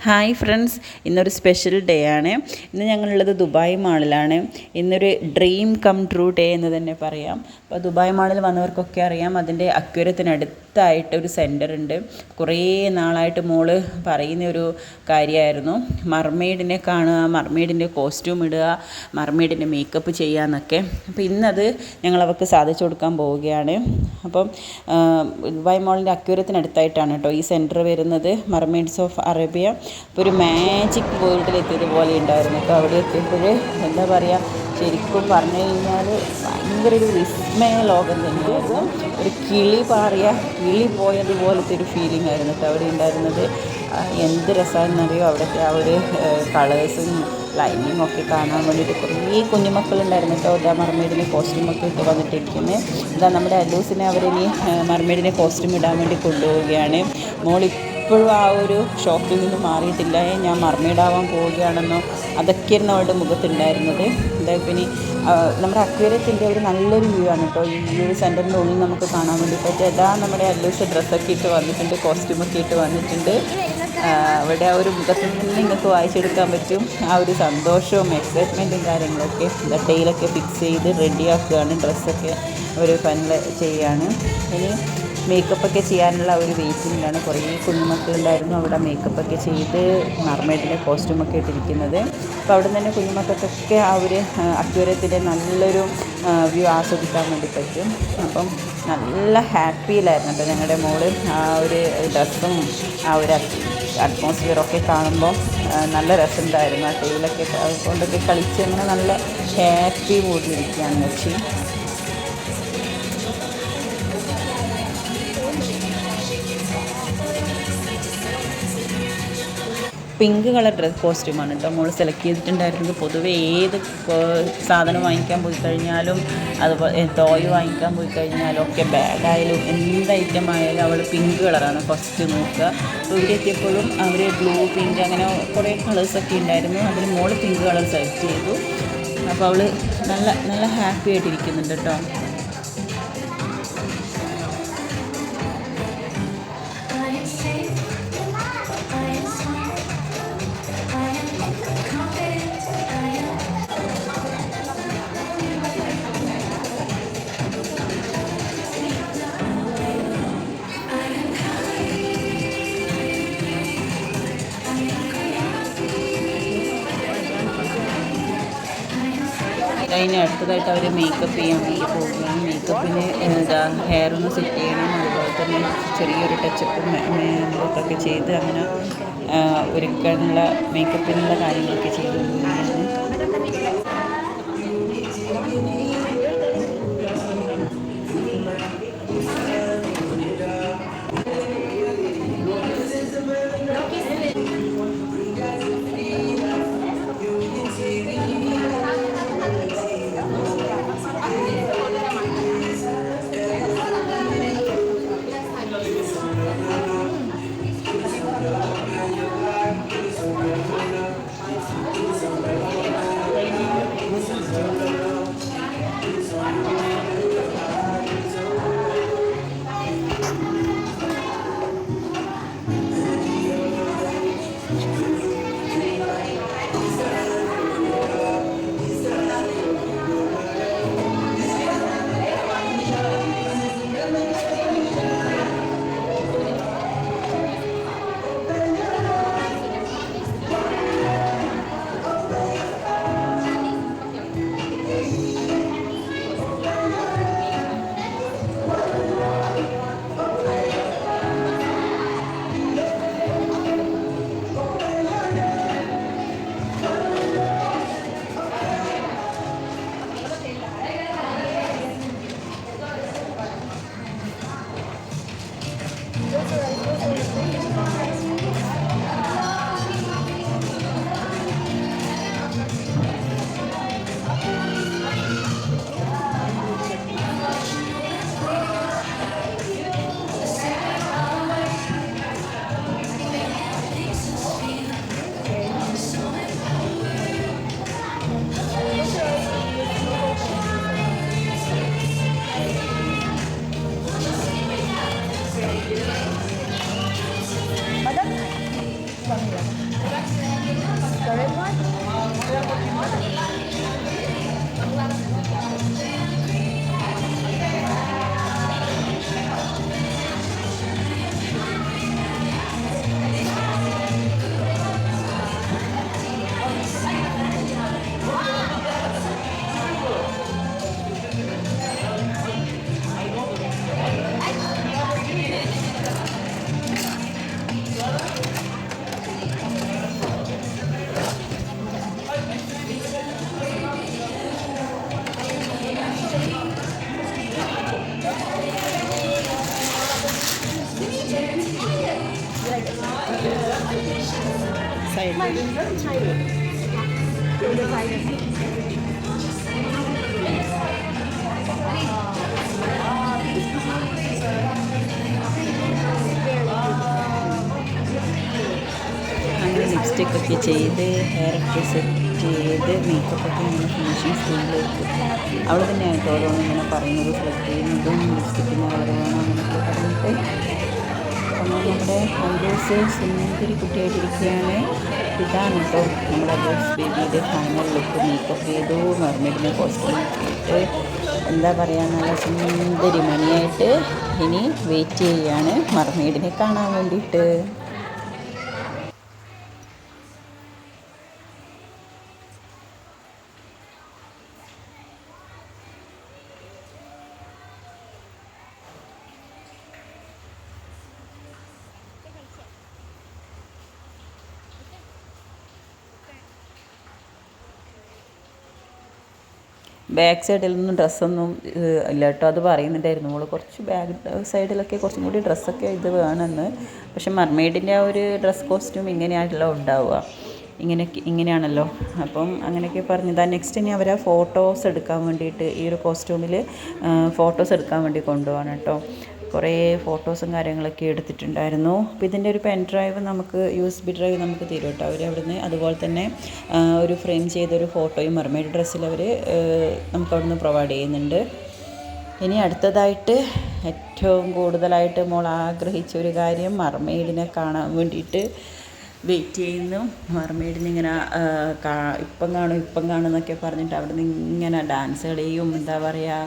Hi friends, ഇന്നൊരു special day ആണ്. ഇന്ന് ഞങ്ങളുള്ളത് ദുബായ് മാളിലാണ്. ഇന്നൊരു ഡ്രീം കം ട്രൂ ഡേ എന്ന് തന്നെ പറയാം. അപ്പോൾ ദുബായ് മാളിൽ വന്നവർക്കൊക്കെ അറിയാം, അതിൻ്റെ അക്വേറിയത്തിനടുത്തായിട്ട് ഒരു സെൻറ്റർ ഉണ്ട്. കുറേ നാളായിട്ട് മോള് പറയുന്ന ഒരു കാര്യമായിരുന്നു, മർമെയ്ഡിനെ കാണുക, മർമെയ്ഡിൻ്റെ കോസ്റ്റ്യൂം ഇടുക, മർമെയ്ഡിൻ്റെ മേക്കപ്പ് ചെയ്യുക എന്നൊക്കെ. അപ്പോൾ ഇന്നത് ഞങ്ങൾ അവർക്ക് സാധിച്ചു കൊടുക്കാൻ പോവുകയാണ്. അപ്പം ദുബായ് മാളിൻ്റെ അക്വേറിയത്തിനടുത്തായിട്ടാണ് കേട്ടോ ഈ സെൻറ്റർ വരുന്നത്, മർമെയ്ഡ്സ് ഓഫ് അറേബ്യ. അപ്പോൾ ഒരു മാജിക് വേൾഡിലെത്തിയതുപോലെ ഉണ്ടായിരുന്നു കേട്ടോ. അവിടെ എത്തിയപ്പോൾ എന്താ പറയുക, ശരിക്കും പറഞ്ഞു കഴിഞ്ഞാൽ ഭയങ്കര ഒരു വിസ്മയ ലോകം തന്നെ. ഒരു കിളി പോയതുപോലത്തെ ഒരു ഫീലിംഗ് ആയിരുന്നു കേട്ടോ അവിടെ ഉണ്ടായിരുന്നത്. എന്ത് രസമാണെന്നറിയോ, അവിടുത്തെ ആ ഒരു കളേഴ്സും ലൈനിങ്ങും ഒക്കെ കാണാൻ വേണ്ടിയിട്ട് കുറേ കുഞ്ഞുമക്കളുണ്ടായിരുന്നു കേട്ടോ. ഇതാ മർമെയ്ഡിനെ കോസ്റ്റ്യൂമൊക്കെ ഇട്ട് വന്നിട്ടിരിക്കുന്നത്. ഇതാ നമ്മുടെ അല്ലൂസിനെ അവരിനി മർമെയ്ഡിനെ കോസ്റ്റ്യൂം ഇടാൻ വേണ്ടി കൊണ്ടുപോവുകയാണ്. ഇപ്പോഴും ആ ഒരു ഷോക്കിൽ നിന്ന് മാറിയിട്ടില്ല. ഞാൻ മർമെയ്ഡാവാൻ പോവുകയാണെന്നോ അതൊക്കെയായിരുന്നു അവരുടെ മുഖത്തുണ്ടായിരുന്നത്. എന്തായാലും പിന്നെ നമ്മുടെ അക്വേറിയത്തിൻ്റെ ഒരു നല്ലൊരു വ്യൂ ആണ് കേട്ടോ ഈ ഒരു സെൻറ്ററിൻ്റെ ഉള്ളിൽ നമുക്ക് കാണാൻ വേണ്ടി പറ്റും. അതാ നമ്മുടെ അല്ലൂസ് ഡ്രസ്സൊക്കെ ഇട്ട് വന്നിട്ടുണ്ട്, കോസ്റ്റ്യൂമൊക്കെ ഇട്ട് വന്നിട്ടുണ്ട്. അവിടെ ആ ഒരു മുഖത്തിൽ നിന്ന് നിങ്ങൾക്ക് വായിച്ചെടുക്കാൻ പറ്റും ആ ഒരു സന്തോഷവും എക്സൈറ്റ്മെൻറ്റും കാര്യങ്ങളൊക്കെ. ടെയിലൊക്കെ ഫിക്സ് ചെയ്ത് റെഡിയാക്കുകയാണ്, ഡ്രസ്സൊക്കെ ഒരു ഫൈനൽ ചെയ്യുകയാണ്. ഇനി മേക്കപ്പൊക്കെ ചെയ്യാനുള്ള ഒരു വെയിറ്റിങ്ങിലാണ്. കുറേ കുഞ്ഞുമക്കളുണ്ടായിരുന്നു അവിടെ മേക്കപ്പൊക്കെ ചെയ്ത് മർമെയ്ഡിൻ്റെ കോസ്റ്റ്യൂമൊക്കെ ഇട്ടിരിക്കുന്നത്. അപ്പോൾ അവിടെ നിന്ന് തന്നെ കുഞ്ഞുമക്കൾക്കൊക്കെ ആ ഒരു അക്വേറിയത്തിൻ്റെ നല്ലൊരു വ്യൂ ആസ്വദിക്കാൻ വേണ്ടി പറ്റും. അപ്പം നല്ല ഹാപ്പിയിലായിരുന്നു കേട്ടോ ഞങ്ങളുടെ മോള്. ആ ഒരു ഡ്രസ്സും ആ ഒരു അറ്റ്മോസ്ഫിയറൊക്കെ കാണുമ്പോൾ നല്ല രസമുണ്ടായിരുന്നു. ആ ടൈലൊക്കെ കൊണ്ടൊക്കെ കളിച്ച് അങ്ങനെ നല്ല ഹാപ്പി മൂഡിലിരിക്കുകയാണ് ലക്ഷ്യം. പിങ്ക് കളർ കോസ്റ്റ്യൂമാണ് കേട്ടോ മോൾ സെലക്ട് ചെയ്തിട്ടുണ്ടായിരുന്നത്. പൊതുവേ ഏത് സാധനം വാങ്ങിക്കാൻ പോയി കഴിഞ്ഞാലും, അതുപോലെ ടോയ് വാങ്ങിക്കാൻ പോയി കഴിഞ്ഞാലും ഒക്കെ, ബാഗായാലും എന്ത് ഐറ്റം ആയാലും അവൾ പിങ്ക് കളറാണ് ഫസ്റ്റ് നോക്കുക. അപ്പോൾ ഇവിടെ എത്തിയപ്പോഴും അവർ ബ്ലൂ, പിങ്ക് അങ്ങനെ കുറേ കളേഴ്സൊക്കെ ഉണ്ടായിരുന്നു. അതിൽ മോൾ പിങ്ക് കളർ സെലക്ട് ചെയ്തു. അപ്പോൾ അവൾ നല്ല നല്ല ഹാപ്പി ആയിട്ടിരിക്കുന്നുണ്ട് കേട്ടോ. അതിന് അടുത്തതായിട്ട് അവർ മേക്കപ്പ് ചെയ്യാൻ വേണ്ടി പോവുകയാണ്. മേക്കപ്പിന് ഹെയർ ഒന്ന് സെറ്റ് ചെയ്യണം, അതുപോലെ തന്നെ ചെറിയൊരു ടച്ചപ്പും മേക്കപ്പൊക്കെ ചെയ്ത് അങ്ങനെ ഒരുക്കാനുള്ള മേക്കപ്പിനുള്ള കാര്യങ്ങളൊക്കെ ചെയ്തു കൊണ്ടുവരികയാണ്. അങ്ങനെ ലിപ്സ്റ്റിക്കൊക്കെ ചെയ്ത് ഹെയറൊക്കെ സെറ്റ് ചെയ്ത് മേക്കപ്പൊക്കെ ഇങ്ങനെ ഫിനിഷിങ് സ്റ്റേജിലേക്ക് അവൾ തന്നെയാണ് കേട്ടോ ഓരോന്നും ഇങ്ങനെ പറയുന്നത് സെലക്ട് ചെയ്യുന്നതും ലിപ്സ്റ്റിക്കിന് കളർ വേണം അങ്ങനെയൊക്കെ പറഞ്ഞിട്ട്. അങ്ങനെ നമ്മുടെ ഐഡോസ് സുന്ദരി കുട്ടിയായിട്ടിരിക്കുകയാണ്. ഇതാണ് കേട്ടോ നമ്മുടെ ബോസ് ബേബിയുടെ ഫൈനൽ ലുക്ക്. മേക്കപ്പ് ചെയ്തു, മെർമെയ്ഡിനെ കോസ്റ്റ്യൂം ഇട്ട് എന്താ പറയുക, നല്ല സുന്ദരി മണിയായിട്ട് ഇനി വെയിറ്റ് ചെയ്യുകയാണ് മെർമെയ്ഡിനെ കാണാൻ വേണ്ടിയിട്ട്. ബാക്ക് സൈഡിലൊന്നും ഡ്രസ്സൊന്നും ഇല്ല കേട്ടോ. അത് പറയുന്നുണ്ടായിരുന്നു നമ്മൾ കുറച്ച് ബാക്ക് സൈഡിലൊക്കെ കുറച്ചും കൂടി ഡ്രസ്സൊക്കെ ഇത് വേണമെന്ന്. പക്ഷെ മെർമെയ്ഡിൻ്റെ ആ ഒരു ഡ്രസ് കോസ്റ്റ്യൂം ഇങ്ങനെയാണല്ലോ ഉണ്ടാവുക, ഇങ്ങനെയാണല്ലോ. അപ്പം അങ്ങനെയൊക്കെ പറഞ്ഞതാ. നെക്സ്റ്റ് ഇനി അവരെ ഫോട്ടോസ് എടുക്കാൻ വേണ്ടിയിട്ട് ഈ ഒരു കോസ്റ്റ്യൂമിൽ ഫോട്ടോസ് എടുക്കാൻ വേണ്ടി കൊണ്ടുപോകണം കേട്ടോ. കുറേ ഫോട്ടോസും കാര്യങ്ങളൊക്കെ എടുത്തിട്ടുണ്ടായിരുന്നു. അപ്പോൾ ഇതിൻ്റെ ഒരു പെൻ ഡ്രൈവ് നമുക്ക് USB ഡ്രൈവ് നമുക്ക് തരും കേട്ടോ അവർ അവിടുന്ന്. അതുപോലെ തന്നെ ഒരു ഫ്രെയിം ചെയ്തൊരു ഫോട്ടോയും മെർമെയ്ഡ് ഡ്രസ്സിൽ അവർ നമുക്ക് അവിടുന്ന് പ്രൊവൈഡ് ചെയ്യുന്നുണ്ട്. ഇനി അടുത്തതായിട്ട് ഏറ്റവും കൂടുതലായിട്ട് മോൾ ആഗ്രഹിച്ച ഒരു കാര്യം മെർമെയ്ഡിനെ കാണാൻ വേണ്ടിയിട്ട് വെയിറ്റ് ചെയ്യുന്നു. മെർമെയ്ഡിന് ഇങ്ങനെ ഇപ്പം കാണും എന്നൊക്കെ പറഞ്ഞിട്ട് അവിടുന്ന് ഇങ്ങനെ ഡാൻസ് കളിയും എന്താ പറയുക,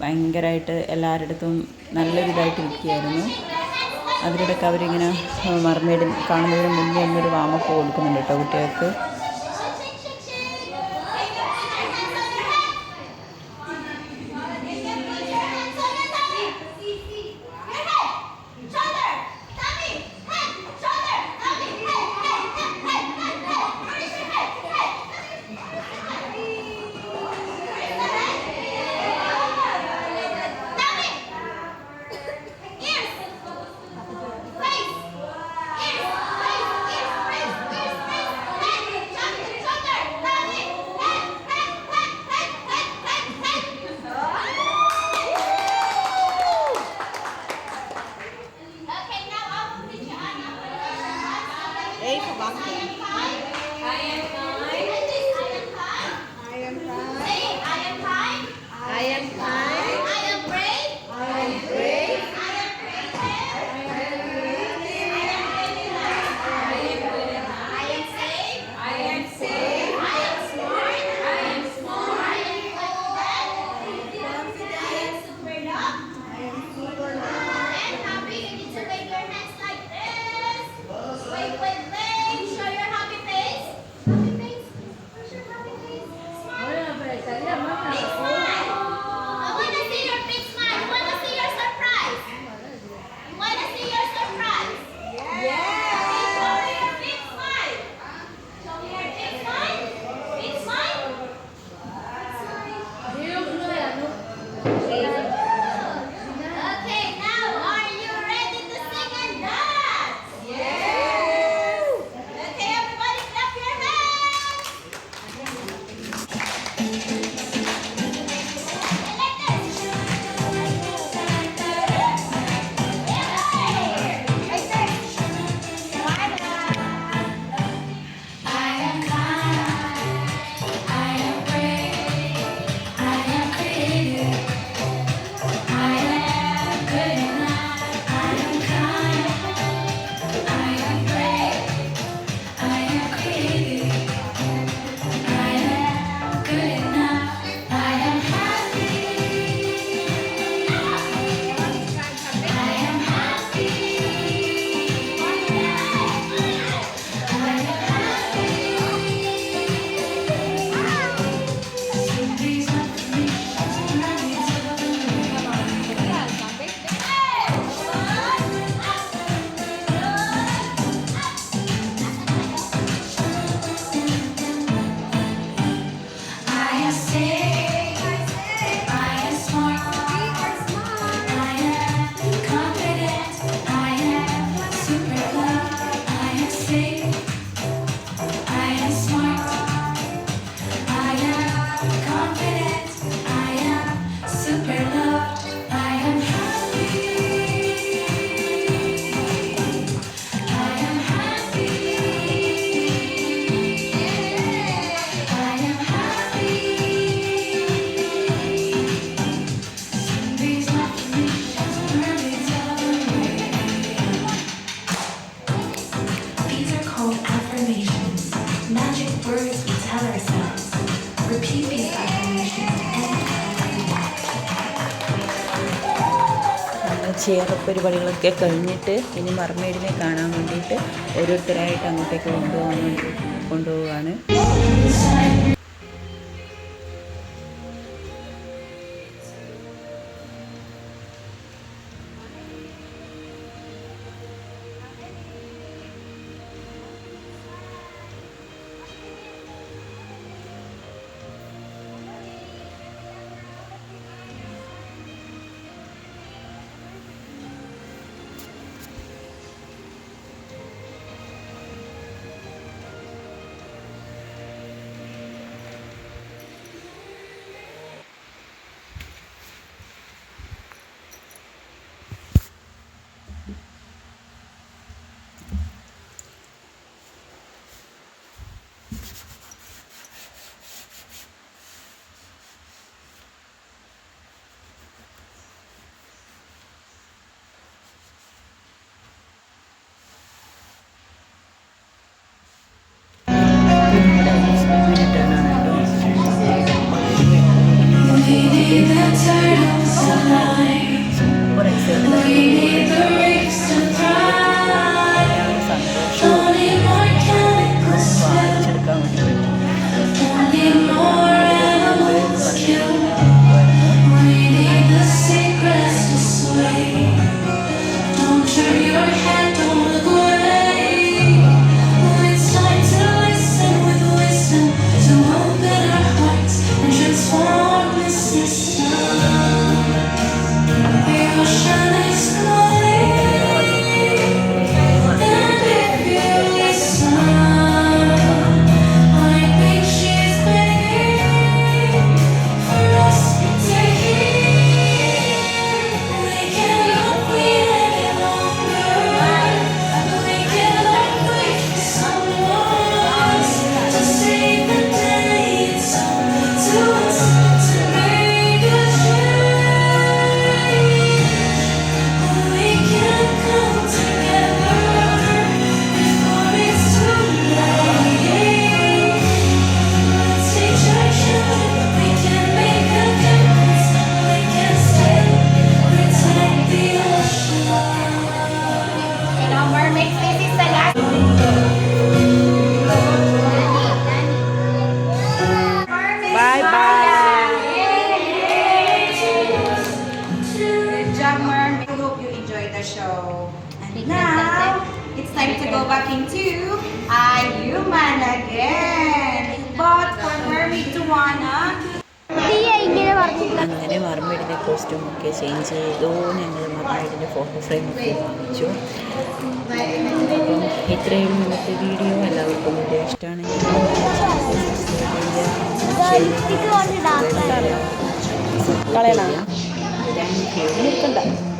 ഭയങ്കരമായിട്ട് എല്ലാവരുടെ അടുത്തും നല്ലൊരിതായിട്ട് ഇരിക്കുകയായിരുന്നു. അതിനിടയ്ക്ക് അവരിങ്ങനെ മെർമെയ്ഡ് കാണുന്നതിന് മുന്നേ ഒന്നൊരു വാമപ്പ് കൊടുക്കുന്നുണ്ട് കേട്ടോ കുട്ടികൾക്ക്. ചെയർ പരിപാടികളൊക്കെ കഴിഞ്ഞിട്ട് ഇനി മർമെയ്ഡിനെ കാണാൻ വേണ്ടിയിട്ട് ഓരോരുത്തരായിട്ട് അങ്ങോട്ടേക്ക് കൊണ്ടുപോവാണ്. അങ്ങനെ മർമെയ്ഡിൻ്റെ കോസ്റ്റ്യൂമൊക്കെ ചേഞ്ച് ചെയ്തു. ഞങ്ങൾ മർമെയ്ഡിൻ്റെ ഫോട്ടോ ഫ്രെയിമൊക്കെ വാങ്ങിച്ചു. അപ്പം ഇത്രയും ഇന്നത്തെ വീഡിയോ. എല്ലാവർക്കും വീഡിയോ ഇഷ്ടമാണെങ്കിൽ താങ്ക് യു.